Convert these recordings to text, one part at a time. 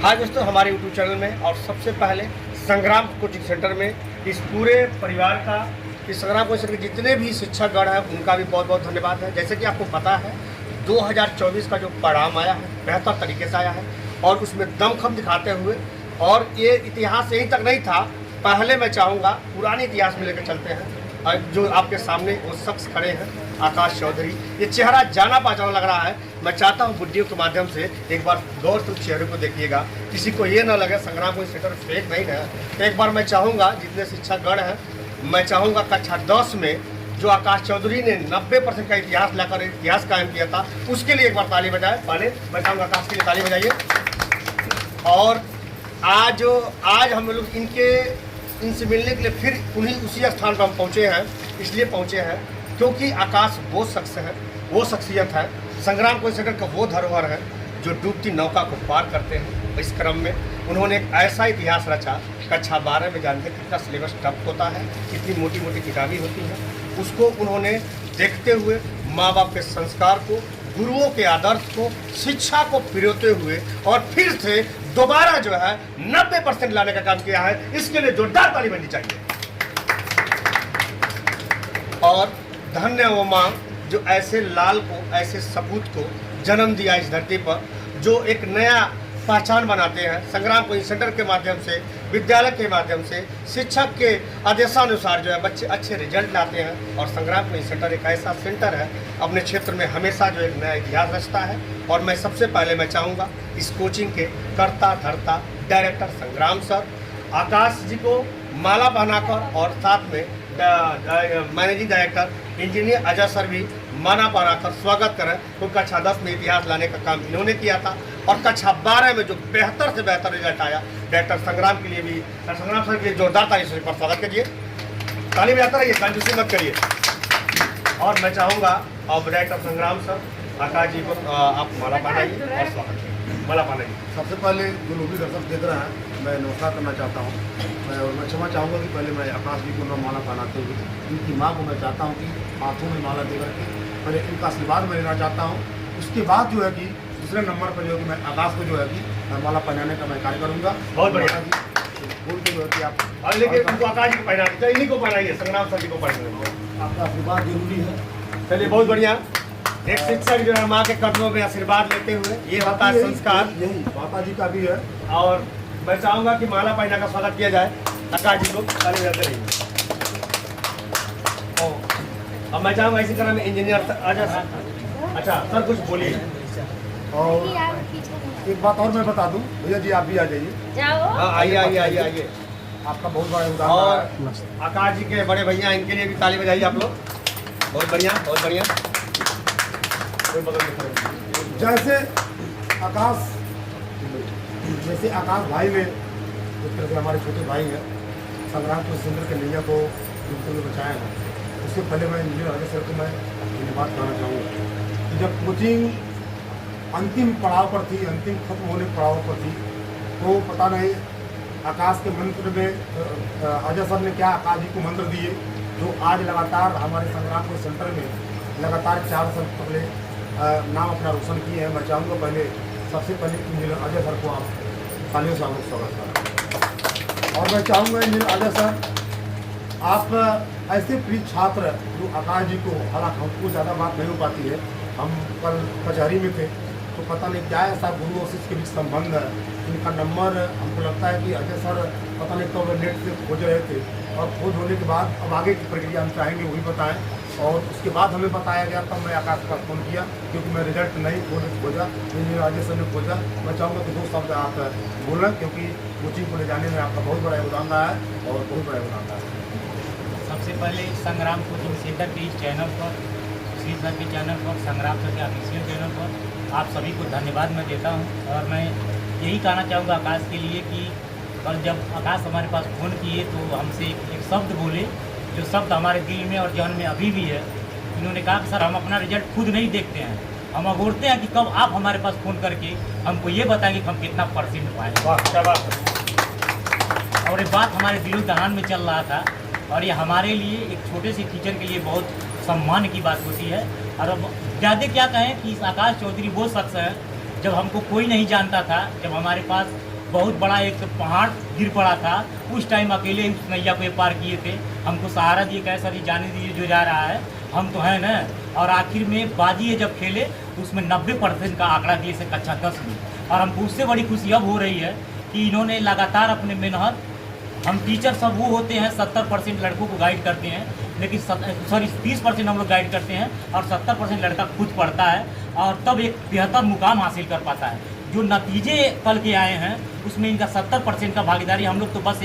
हाँ दोस्तों, हमारे यूट्यूब चैनल में और सबसे पहले संग्राम कोचिंग सेंटर में इस पूरे परिवार का, इस संग्राम कोचिंग सेंटर के जितने भी शिक्षकगण हैं उनका भी बहुत बहुत धन्यवाद है। जैसे कि आपको पता है 2024 का जो परिणाम आया है बेहतर तरीके से आया है और उसमें दमखम दिखाते हुए, और ये इतिहास यहीं तक नहीं था, पहले मैं चाहूँगा पुराने इतिहास में लेकर चलते हैं। और जो आपके सामने वो शख्स खड़े हैं आकाश चौधरी, ये चेहरा जाना पहचाना लग रहा है। मैं चाहता हूँ वीडियो के माध्यम से एक बार गौर से चेहरे को देखिएगा, किसी को ये ना लगे संग्राम कोचिंग सेंटर फेक नहीं है। तो एक बार मैं चाहूँगा जितने शिक्षकगण हैं, मैं चाहूँगा कक्षा 10 में जो आकाश चौधरी ने 90% का इतिहास लाकर इतिहास कायम किया था, उसके लिए एक बार ताली बजाए। पहले मैं चाहूँगा आकाश के लिए ताली बजाइए। और आज हम लोग इनसे मिलने के लिए फिर उसी स्थान पर हम पहुँचे हैं। इसलिए पहुँचे हैं क्योंकि आकाश वो शख्स है, वो शख्सियत है, संग्राम कोचिंग सेंटर का वो धरोहर है जो डूबती नौका को पार करते हैं। इस क्रम में उन्होंने एक ऐसा इतिहास रचा, कक्षा 12 में जानते कितना सिलेबस टफ होता है, कितनी मोटी मोटी किताबें होती हैं, उसको उन्होंने देखते हुए माँ बाप के संस्कार को, गुरुओं के आदर्श को, शिक्षा को पिरोते हुए और फिर से दोबारा जो है 90% लाने का काम किया है। इसके लिए जोरदार ताली बजनी चाहिए। और धन्य वो माँ जो ऐसे लाल को, ऐसे सपूत को जन्म दिया इस धरती पर, जो एक नया पहचान बनाते हैं। संग्राम कोचिंग सेंटर के माध्यम से, विद्यालय के माध्यम से, शिक्षक के आदेशानुसार जो है बच्चे अच्छे रिजल्ट लाते हैं। और संग्राम कोचिंग सेंटर एक ऐसा सेंटर है अपने क्षेत्र में हमेशा जो एक नया इतिहास रचता है। और मैं सबसे पहले मैं चाहूँगा इस कोचिंग के कर्ता धर्ता डायरेक्टर संग्राम सर, आकाश जी को माला पहनाकर, और साथ में managing director engineer Ajay sir भी माला पहनाकर स्वागत करें। तो कक्षा 10 में इतिहास लाने का काम इन्होंने किया था और कक्षा 12 में जो बेहतर से बेहतर रिजल्ट आया, डायरेक्टर संग्राम के लिए भी, संग्राम सर के लिए जोरदार ताली से पर स्वागत कीजिए। ताली बजाते रहिए, कंजूसी मत करिए। और मैं चाहूँगा अब डायरेक्टर संग्राम सर, आकाश जी को आप माला पहनाइए और स्वागत कीजिए। माला पहनाइए। सबसे पहले जो लोग भी दर्शक देख रहे हैं, मैं नमस्कार करना चाहता हूँ। मैं क्षमा चाहूँगा कि पहले मैं आकाश जी को माला पहनाते हुए इनकी माँ को मैं चाहता हूँ कि हाथों में माला दे करके पहले इनका आशीर्वाद मैं लेना चाहता हूँ। उसके बाद जो है कि दूसरे नंबर पर जो है कि मैं आकाश को जो है कि माला पहनाने का मैं कार्य करूँगा। बहुत बढ़िया बोल के जो है कि आप और लेकिन उनको आकाश जी को पहना दीजिए, इन्हीं को पहनाइए, संग्राम सर जी को पहनाइए। आपका आशीर्वाद जरूरी है। चलिए, बहुत बढ़िया। एक शिक्षक जो है माँ के कदमों में आशीर्वाद लेते हुए, ये होता है संस्कार। यही माता जी का भी है। और मैं चाहूँगा कि माला पहना का स्वागत किया जाए आकाश जी को। ताली बजाते रहिए। अब मैं चाहूँगा इसी तरह में इंजीनियर अजय सर। अच्छा सर, कुछ बोलिए। और एक बात और मैं बता दूं, भैया जी आप भी आ जाइए। हाँ, आइए आइए आइए आइए। आपका बहुत बड़ा योगदान और है। आकाश जी के बड़े भैया, इनके लिए भी ताली बजाइए आप लोग। बहुत बढ़िया, बहुत बढ़िया। कोई बगल में खड़े। जैसे आकाश भाई ने जिस तरह से हमारे छोटे भाई हैं संग्राम कोचिंग सेंटर के नैया को डूबते हुए बचाया है, उससे पहले मैं इंजीनियर अजय सर को मैं धन्यवाद कहना चाहूँगा कि जब कोचिंग अंतिम पड़ाव पर थी, अंतिम खत्म होने के पड़ाव पर थी, तो पता नहीं आकाश के मंत्र में अजय सर ने क्या आकाश जी को मंत्र दिए, जो आज लगातार हमारे संग्राम कोचिंग सेंटर में लगातार 4 साल पहले नाम अपना रोशन किए हैं। मैं चाहूँगा पहले सबसे पहले इंजीनियर अजय सर को आप तालियों से स्वागत करें। और मैं चाहूँगा इंजीनियर अजय सर, आप ऐसे प्रिय छात्र जो आकाश जी को, हालांकि हमको ज़्यादा बात नहीं हो पाती है, हम कल कचहरी में थे तो पता नहीं क्या ऐसा गुरु और शिष्य के बीच संबंध है, इनका नंबर हमको लगता है कि अजय सर पता नहीं कब नेट से खोज रहे थे, और खोज होने के बाद अब आगे की प्रक्रिया हम चाहेंगे वही बताएं। और उसके बाद हमें बताया गया, तब मैं आकाश का फ़ोन किया क्योंकि मैं रिजल्ट नहीं खोजा, इंजीनियर अजय सर ने खोजा। मैं चाहूँगा कि 2 शब्द आप बोलें क्योंकि कोचिंग को ले जाने में आपका बहुत बड़ा योगदान रहा है और बहुत बड़ा योगदान रहा है। सबसे पहले संग्राम कोचिंग सेंटर के इस चैनल पर, श्री सर के चैनल पर, संग्राम सर के ऑफिशियल चैनल पर आप सभी को धन्यवाद मैं देता हूँ। और मैं यही कहना चाहूँगा आकाश के लिए कि कल जब आकाश हमारे पास फ़ोन किए तो हमसे एक शब्द बोले, जो शब्द हमारे दिल में और जहन में अभी भी है। इन्होंने कहा कि सर हम अपना रिजल्ट खुद नहीं देखते हैं, हम अगोरते हैं कि कब आप हमारे पास फ़ोन करके हमको ये बताएंगे कि हम कितना परसेंट पाएँ। वाह, क्या बात है। और ये बात हमारे दिलो दहान में चल रहा था, और ये हमारे लिए एक छोटे से टीचर के लिए बहुत सम्मान की बात होती है। और अब ज़्यादा क्या कहें कि इस आकाश चौधरी वो शख्स है, जब हमको कोई नहीं जानता था, जब हमारे पास बहुत बड़ा एक पहाड़ गिर पड़ा था, उस टाइम अकेले उस नैया को ये पार किए थे। हमको सहारा दिए, कहे सर ये जाने दीजिए जो जा रहा है, हम तो हैं ना। और आखिर में बाजी ये जब खेले तो उसमें 90% का आंकड़ा दिए से कक्षा 10 में। और हमको उससे बड़ी खुशी अब हो रही है कि इन्होंने लगातार अपने मेहनत, हम टीचर सब वो होते हैं 70% लड़कों को गाइड करते हैं, लेकिन 30% हम लोग गाइड करते हैं और 70% लड़का खुद पढ़ता है और तब एक बेहतर मुकाम हासिल कर पाता है। जो नतीजे कल के आए हैं उसमें इनका 70% का भागीदारी, हम लोग तो बस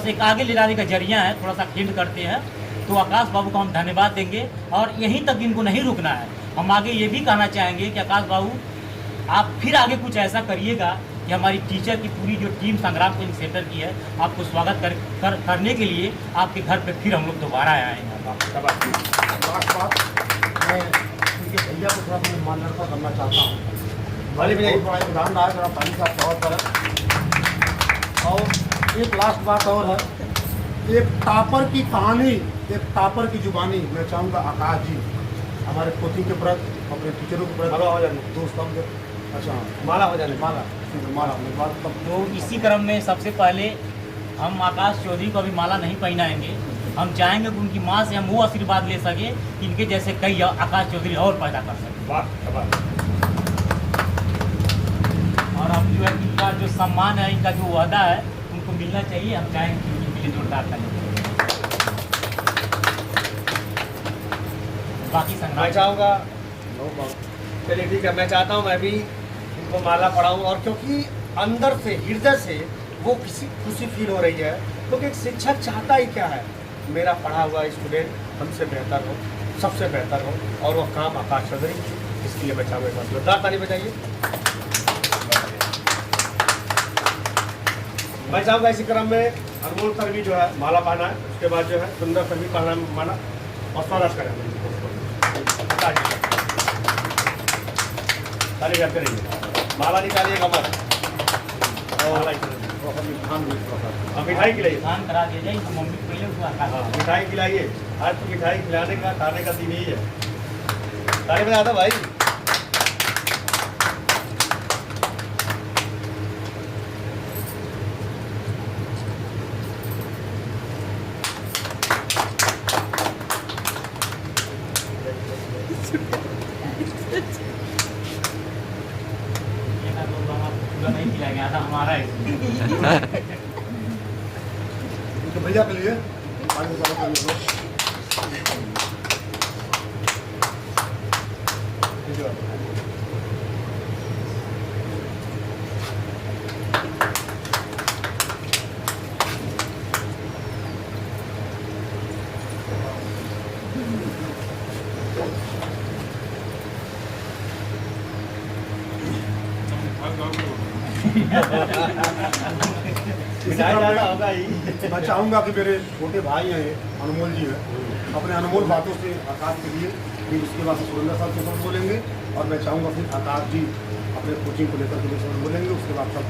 एक आगे ले जाने का जरिया है, थोड़ा सा हिंट करते हैं। तो आकाश बाबू को हम धन्यवाद देंगे और यहीं तक इनको नहीं रुकना है। हम आगे ये भी कहना चाहेंगे कि आकाश बाबू आप फिर आगे कुछ ऐसा करिएगा कि हमारी टीचर की पूरी जो टीम संग्राम कोचिंग सेंटर की है, आपको स्वागत करने के लिए आपके घर पे फिर हम लोग दोबारा आएंगे। लास्ट बात, मैं उनके भैया को थोड़ा सा मार्गदर्शन करना चाहता हूँ। भले भी नहीं। बहुत बड़ा योगदान रहा है मेरा भाई का तौर पर। और एक लास्ट बात और है, एक टापर की कहानी, एक टापर की जुबानी मैं चाहूँगा आकाश जी हमारे कोचिंग के प्रति, अपने टीचरों के प्रति, माला हो जाने, दोस्तों के, अच्छा माला हो जाने, माला माला बात तब तो इसी क्रम में सबसे पहले हम आकाश चौधरी को अभी माला नहीं पहनाएंगे। हम चाहेंगे कि उनकी माँ से हम वो आशीर्वाद ले सके कि इनके जैसे कई आकाश चौधरी और पैदा कर सकें। वाह। और अब जो है इनका जो सम्मान है, इनका जो वादा है उनको मिलना चाहिए। हम चाहेंगे कि उनके लिए जोरदार ताली। बाकी मैं संग्राम चाहूँगा, चलिए ठीक है, मैं चाहता हूँ मैं भी इनको माला पढ़ाऊँ। और क्योंकि अंदर से, हृदय से वो किसी खुशी फील हो रही है, क्योंकि एक शिक्षक चाहता ही क्या है, मेरा पढ़ा हुआ स्टूडेंट हमसे बेहतर हो, सबसे बेहतर हो, और वो काम आकाश चौधरी, इसके लिए मैं चाहूँगा जोरदार ताली बजाइए। मैं चाहूँगा इसी क्रम में अनमोल सर भी जो है माला पहना है, उसके बाद जो है सुंदर सर भी पहना माला और स्वागत करें। ताली करते रहिए, माला निकालिएगा मत। और मिठाई खिलाइए, खान करा दिया जाए, मम्मी को पहले उसको आकाश। हाँ मिठाई खिलाइए। आज तो मिठाई खिलाने का, खाने का दिन ही है। ताली बजा दो भाई। नहीं खिलाएंगे, आधा हमारा है। उनके भैया के लिए पानी का बोतल ले लो। मिठाई ज़्यादा होगा ही। मैं चाहूँगा कि मेरे छोटे भाई हैं अनमोल जी हैं, अपने अनमोल बातों से आकाश के लिए, फिर उसके बाद सुरेंद्र साहब के साथ बोलेंगे और मैं चाहूँगा फिर आकाश जी अपने कोचिंग को लेकर के साथ बोलेंगे, उसके बाद सब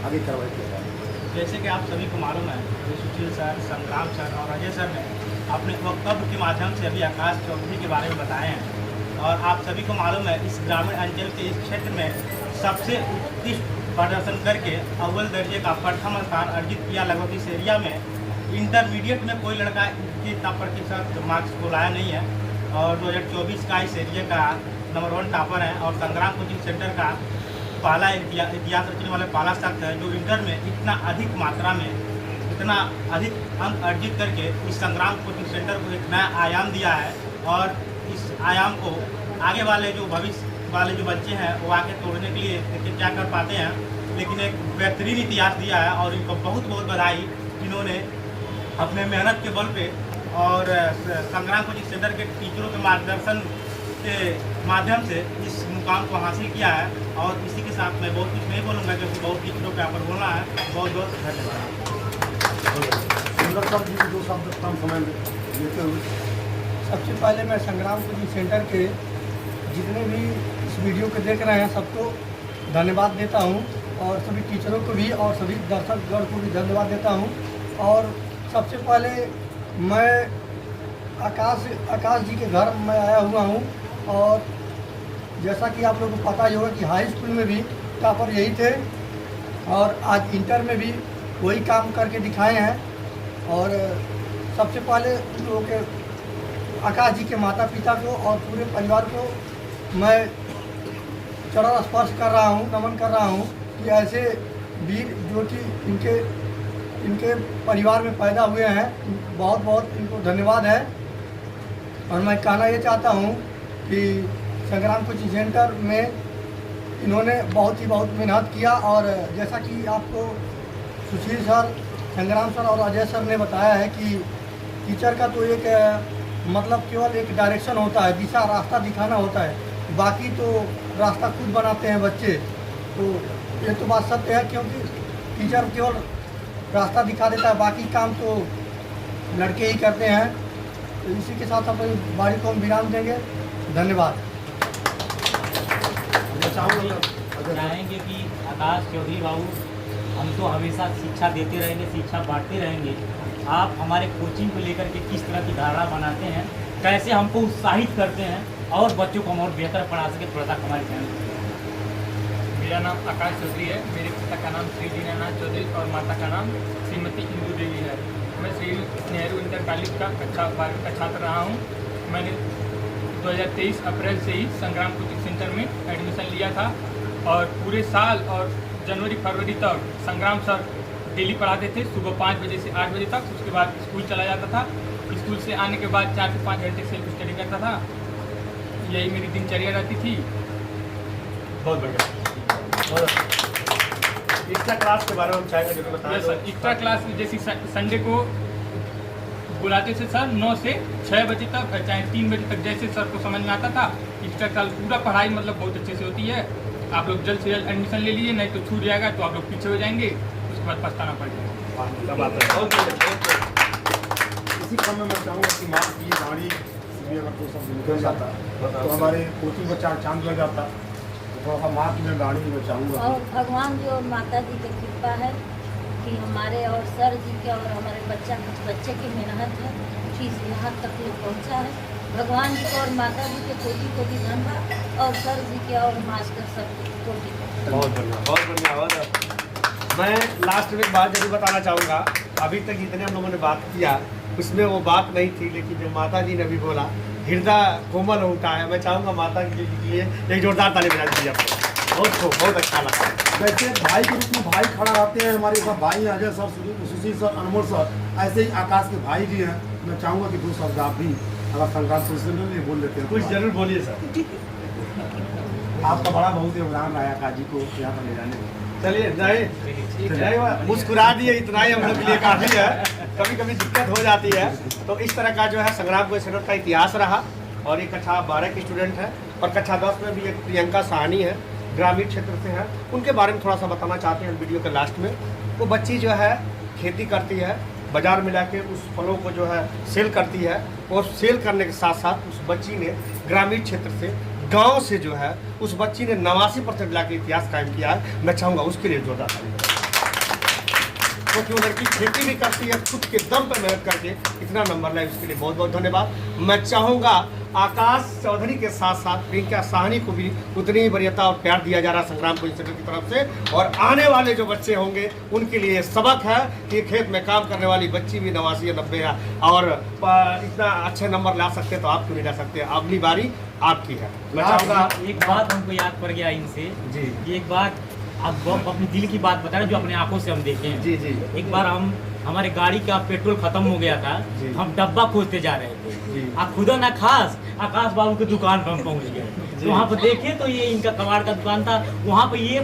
आगे कार्रवाई किया जाएगा। जैसे कि आप सभी को मालूम है, सुशील सर, संग्राम सर और अजय सर ने अपने वक्तव्य के माध्यम से अभी आकाश चौधरी के बारे में बताए हैं। और आप सभी को मालूम है, इस ग्रामीण अंचल के इस क्षेत्र में सबसे उत्कृष्ट प्रदर्शन करके अव्वल दर्जे का प्रथम स्थान अर्जित किया। लगभग इस एरिया में इंटरमीडिएट में कोई लड़का इतना प्रतिशत मार्क्स को लाया नहीं है। और 2024 का इस एरिया का नंबर 1 टॉपर है और संग्राम कोचिंग सेंटर का पहला इतिहास रचने वाला पहला शख्स है जो इंटर में इतना अधिक मात्रा में, इतना अधिक अंक अर्जित करके इस संग्राम कोचिंग सेंटर को एक नया आयाम दिया है। और इस आयाम को आगे वाले जो भविष्य वाले जो बच्चे हैं वो आके तोड़ने के लिए देखिए क्या कर पाते हैं, लेकिन एक बेहतरीन इतिहास दिया है। और इनको बहुत बहुत बधाई, जिन्होंने अपने मेहनत के बल पे और संग्राम कोचिंग सेंटर के टीचरों के मार्गदर्शन के माध्यम से इस मुकाम को हासिल किया है। और इसी के साथ मैं बहुत कुछ नहीं बोलूँगा क्योंकि बहुत टीचरों के यहाँ पर बोलना है। बहुत बहुत धन्यवाद। सुंदर साहब जी जो शब्द कम समय में लेते हुए, सबसे पहले मैं संग्राम कोचिंग सेंटर के जितने भी इस वीडियो को देख रहे हैं सबको धन्यवाद देता हूं, और सभी टीचरों को भी और सभी दर्शकगण को भी धन्यवाद देता हूं। और सबसे पहले मैं आकाश जी के घर में आया हुआ हूं, और जैसा कि आप लोगों को पता ही होगा कि हाई स्कूल में भी टॉपर यही थे, और आज इंटर में भी वही काम करके दिखाए हैं। और सबसे पहले उन लोगों के आकाश जी के माता पिता को और पूरे परिवार को मैं चरण स्पर्श कर रहा हूँ, नमन कर रहा हूँ कि ऐसे वीर जो कि इनके परिवार में पैदा हुए हैं, बहुत बहुत इनको धन्यवाद है। और मैं कहना ये चाहता हूँ कि संग्राम कोचिंग सेंटर में इन्होंने बहुत मेहनत किया। और जैसा कि आपको सुशील सर, संग्राम सर और अजय सर ने बताया है कि टीचर का तो एक मतलब केवल एक डायरेक्शन होता है, दिशा रास्ता दिखाना होता है, बाकी तो रास्ता खुद बनाते हैं बच्चे। तो ये तो बात सत्य है, क्योंकि टीचर केवल रास्ता दिखा देता है, बाकी काम तो लड़के ही करते हैं। तो इसी के साथ अपनी बारी को हम विराम देंगे। धन्यवाद। चाहेंगे कि आकाश चौधरी बाबू, हम तो हमेशा शिक्षा देते रहेंगे, शिक्षा बांटते रहेंगे। आप हमारे कोचिंग को लेकर के किस तरह की धारणा बनाते हैं, कैसे हमको उत्साहित करते हैं और बच्चों को हम और बेहतर पढ़ा सके, थोड़ा सा हमारे चैनल। मेरा नाम आकाश चौधरी है। मेरे पिता का नाम श्री दीनानाथ चौधरी और माता का नाम श्रीमती इंदू देवी है। मैं श्री नेहरू इंटर कॉलेज का कक्षा 12 का छात्र रहा हूँ। मैंने 2023 अप्रैल से ही संग्राम कोचिंग सेंटर में एडमिशन लिया था और पूरे साल और जनवरी फरवरी तक संग्राम सर डेली पढ़ाते थे, सुबह 5 बजे से 8 बजे तक। उसके बाद स्कूल चला जाता था। स्कूल से आने के बाद 4 से 5 घंटे सेल्फ स्टडी करता था। यही मेरी दिनचर्या रहती थी। बहुत बढ़िया। एक्स्ट्रा क्लास के बारे में हम चाहेंगे जो बताएं। यस सर, एक्स्ट्रा क्लास जैसे संडे को बुलाते थे सर 9 से 6 बजे तक, चाहे 3 बजे तक, जैसे सर को समझ में आता था। एक्स्ट्रा क्लास पूरा पढ़ाई मतलब बहुत अच्छे से होती है। आप लोग जल्द से जल्द एडमिशन ले लीजिए, नहीं तो छूट जाएगा तो आप लोग पीछे हो जाएंगे, उसके बाद पछताना पड़ेगा। इसी क्रम में मैं चाहूँगा कि माँ की गाड़ी भी अगर कोई सब निकल जाता तो हमारे कोचिंग बच्चा चांद लग जाता। तो थोड़ा सा माँ की मैं गाड़ी में चाहूँगा। और भगवान जी और माता जी की कृपा है कि हमारे और सर जी के और हमारे बच्चे की मेहनत है कि यहाँ तक ये पहुँचा है। भगवान जी को और माता जी के कोटि धन्यवाद और सर जी के और मास्टर सब कोटि। बहुत बढ़िया, बहुत बढ़िया। और मैं लास्ट में एक बात जरूर बताना चाहूँगा। अभी तक जितने हम लोगों ने बात किया उसमें वो बात नहीं थी, लेकिन जो माता जी ने अभी बोला, हृदय कोमल होता है। मैं चाहूँगा माता जी के लिए एक जोरदार ताली बजा दीजिए आपको। बहुत अच्छा लगा। वैसे भाई के रूप में भाई खड़ा रहते हैं हमारे सब भाई हैं, अजय सर, सुशील सर, अनमोल सर, ऐसे ही आकाश के भाई जी हैं। मैं चाहूँगा कि 2 शब्द आप भी अगर संग्राम कोचिंग में बोल लेते हैं। कुछ जरूर बोलिए सर। आपका बड़ा बहुत योगदान रहा आकाश जी को यहाँ पर ले जाने में। चलिए, नहीं मुस्कुरा दिए, इतना ही हम लोग के लिए काफ़ी है। कभी कभी दिक्कत हो जाती है। तो इस तरह का जो है संग्राम कोचिंग सेंटर का इतिहास रहा। और ये कक्षा 12 की स्टूडेंट है और कक्षा 10 में भी एक प्रियंका साहनी है, ग्रामीण क्षेत्र से है। उनके बारे में थोड़ा सा बताना चाहते हैं वीडियो के लास्ट में। वो बच्ची जो है खेती करती है, बाजार में लाके उस फलों को जो है सेल करती है। और सेल करने के साथ साथ उस बच्ची ने ग्रामीण क्षेत्र से, गांव से जो है उस बच्ची ने 89% लाके इतिहास कायम किया है। मैं चाहूँगा उसके लिए जोरदार ताली बजाएं। क्योंकि वो लड़की खेती भी करती है, खुद के दम पर मेहनत करके इतना नंबर लाए, उसके लिए बहुत बहुत धन्यवाद। मैं चाहूँगा आकाश चौधरी के साथ साथ प्रियंका साहनी को भी उतनी ही वरीयता और प्यार दिया जा रहा है संग्राम कोचिंग सेंटर की तरफ से। और आने वाले जो बच्चे होंगे उनके लिए सबक है कि खेत में काम करने वाली बच्ची भी 89 या 90 है और इतना अच्छे नंबर ला सकते हैं, तो आप क्यों नहीं ला सकते। अगली बारी आपकी है। मैं चाहूँगा एक बात हमको याद पड़ गया इनसे जी। एक बात आप अपने दिल की बात बता रहे जो अपने आंखों से हम देखे हैं। जी जी। एक बार हमारे गाड़ी का पेट्रोल खत्म हो गया था, हम डब्बा खोजते जा रहे थे। आप खुदा ना खास आकाश बाबू की दुकान पर हम पहुंच गए। तो वहाँ पर देखे तो ये इनका कबाड़ का दुकान था, वहाँ पर ये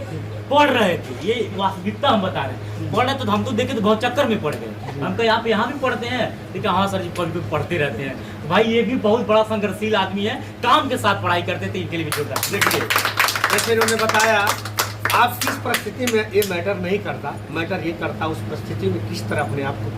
पढ़ रहे थे। ये वास्तविकता हम बता रहे हैं, पढ़ रहे तो हम तो देखे तो बहुत चक्कर में पड़ गए। हम कहे आप यहाँ भी पढ़ते हैं, देखा हाँ सर जी कभी पढ़ते रहते हैं। तो भाई ये भी बहुत बड़ा संघर्षशील आदमी है, काम के साथ पढ़ाई करते थे। इनके लिए भी छोटा देखिए, जैसे इन्होंने बताया, आप किस परिस्थिति में ये मैटर नहीं करता, मैटर ये करता उस परिस्थिति में किस तरह अपने आप को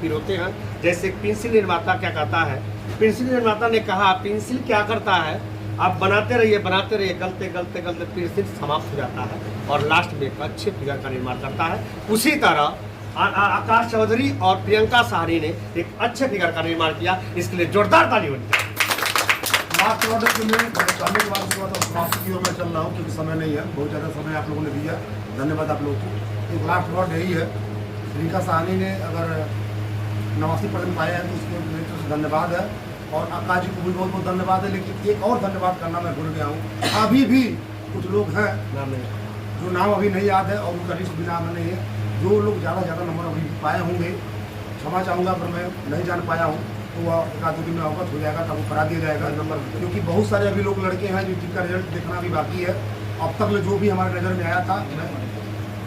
पिरोते हैं। जैसे पेंसिल निर्माता क्या कहता है, पेंसिल निर्माता ने कहा पेंसिल क्या करता है, आप बनाते रहिए गलते गलते गलते पेंसिल समाप्त हो जाता है और लास्ट में एक अच्छे फिगर का निर्माण करता है। उसी तरह आकाश चौधरी और प्रियंका साहनी ने एक अच्छे फिगर का निर्माण किया। इसके लिए जोरदार ताली होनी चाहिए। लास्ट ऑर्डर के लिए करने के बाद उसके बाद समाप्ति की ओर मैं चल रहा हूँ, क्योंकि समय नहीं है, बहुत ज़्यादा समय आप लोगों ने दिया। धन्यवाद आप लोगों को। एक लास्ट वर्ड यही है, रिका साहनी ने अगर 89% पाया है तो उसके मेरी तरफ से धन्यवाद है, और आकाश जी को भी बहुत बहुत धन्यवाद है। लेकिन एक और धन्यवाद करना मैं भूल गया हूँ। अभी भी कुछ लोग हैं जो नाम अभी नहीं याद है और उनका लिस्ट भी नाम नहीं है, जो लोग ज़्यादा नंबर अभी पाए होंगे, क्षमा चाहूँगा पर मैं नहीं जान पाया हूँ, तो वह एक आध दिन में अवगत हो जाएगा, तब वो करा दिया जाएगा नंबर। क्योंकि बहुत सारे अभी लोग लड़के हैं जो जिनका रिजल्ट देखना भी बाकी है। अब तक जो भी हमारे नज़र में आया था,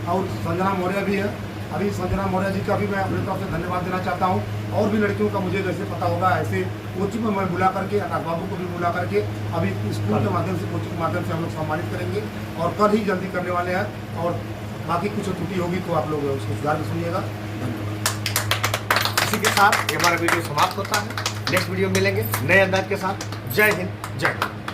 और संजना मौर्य भी है। अभी संजना मौर्य जी का भी मैं अपनी तरफ से धन्यवाद देना चाहता हूँ। और भी लड़कियों का मुझे जैसे पता होगा ऐसे कोचिंग में मैं बुला करके, आकाश बाबू को भी बुला करके अभी स्कूल के माध्यम से, कोचिंग के माध्यम से हम लोग सम्मानित करेंगे, और कल ही जल्दी करने वाले हैं। और बाकी कुछ त्रुटि होगी तो आप लोग उसको सुधार के सुनिएगा। धन्यवाद। इसी के साथ ये हमारा वीडियो समाप्त होता है। नेक्स्ट वीडियो मिलेंगे नए अंदाज के साथ। जय हिंद, जय भारत।